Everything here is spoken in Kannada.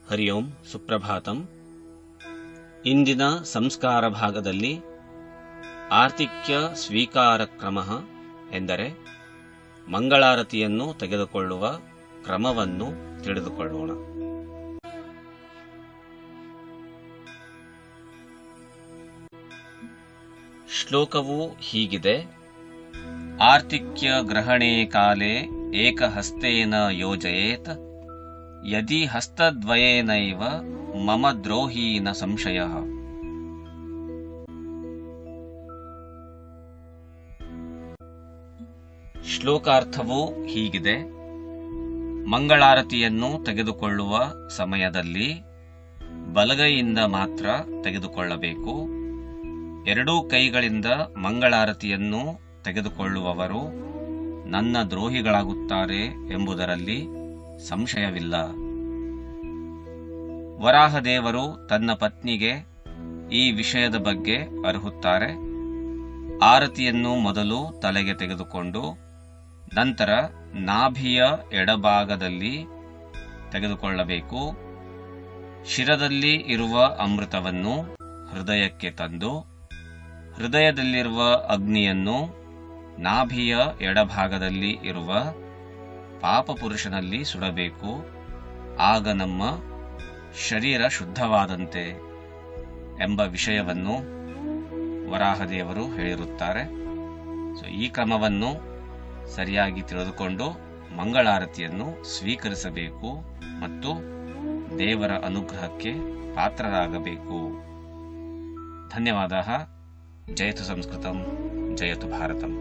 ಹರಿ ಓಂ ಸುಪ್ರಭಾತಂ. ಇಂದಿನ ಸಂಸ್ಕಾರ ಭಾಗದಲ್ಲಿ ಆರ್ತಿಕ್ಯ ಸ್ವೀಕಾರ ಕ್ರಮ ಎಂದರೆ ಮಂಗಳಾರತಿಯನ್ನು ತೆಗೆದುಕೊಳ್ಳುವ ಕ್ರಮವನ್ನು ತಿಳಿದುಕೊಳ್ಳೋಣ. ಶ್ಲೋಕವು ಹೀಗಿದೆ: ಆರ್ತಿಕ್ಯ ಗ್ರಹಣೆ ಕಾಲೇ ಏಕಹಸ್ತೇನ ಯೋಜಯೇತ್ ಯದಿ ಹಸ್ತದ್ವಯೇನೈವ ಮಮ ದ್ರೋಹಿ ನ ಸಂಶಯಃ. ಶ್ಲೋಕಾರ್ಥವು ಹೀಗಿದೆ: ಮಂಗಳಾರತಿಯನ್ನು ತೆಗೆದುಕೊಳ್ಳುವ ಸಮಯದಲ್ಲಿ ಬಲಗೈಯಿಂದ ಮಾತ್ರ ತೆಗೆದುಕೊಳ್ಳಬೇಕು. ಎರಡೂ ಕೈಗಳಿಂದ ಮಂಗಳಾರತಿಯನ್ನು ತೆಗೆದುಕೊಳ್ಳುವವರು ನನ್ನ ದ್ರೋಹಿಗಳಾಗುತ್ತಾರೆ ಎಂಬುದರಲ್ಲಿ ಸಂಶಯವಿಲ್ಲ. ವರಾಹದೇವರು ತನ್ನ ಪತ್ನಿಗೆ ಈ ವಿಷಯದ ಬಗ್ಗೆ ಅರುಹುತ್ತಾರೆ. ಆರತಿಯನ್ನು ಮೊದಲು ತಲೆಗೆ ತೆಗೆದುಕೊಂಡು ನಂತರ ನಾಭಿಯ ಎಡಭಾಗದಲ್ಲಿ ತೆಗೆದುಕೊಳ್ಳಬೇಕು. ಶಿರದಲ್ಲಿ ಇರುವ ಅಮೃತವನ್ನು ಹೃದಯಕ್ಕೆ ತಂದು ಹೃದಯದಲ್ಲಿರುವ ಅಗ್ನಿಯನ್ನು ನಾಭಿಯ ಎಡಭಾಗದಲ್ಲಿ ಇರುವ ಪಾಪಪುರುಷನಲ್ಲಿ ಸುಡಬೇಕು. ಆಗ ನಮ್ಮ ಶರೀರ ಶುದ್ಧವಾದಂತೆ ಎಂಬ ವಿಷಯವನ್ನು ವರಾಹದೇವರು ಹೇಳಿರುತ್ತಾರೆ. ಈ ಕ್ರಮವನ್ನು ಸರಿಯಾಗಿ ತಿಳಿದುಕೊಂಡು ಮಂಗಳಾರತಿಯನ್ನು ಸ್ವೀಕರಿಸಬೇಕು ಮತ್ತು ದೇವರ ಅನುಗ್ರಹಕ್ಕೆ ಪಾತ್ರರಾಗಬೇಕು. ಧನ್ಯವಾದ. ಜಯತು ಸಂಸ್ಕೃತಂ, ಜಯತು ಭಾರತಂ.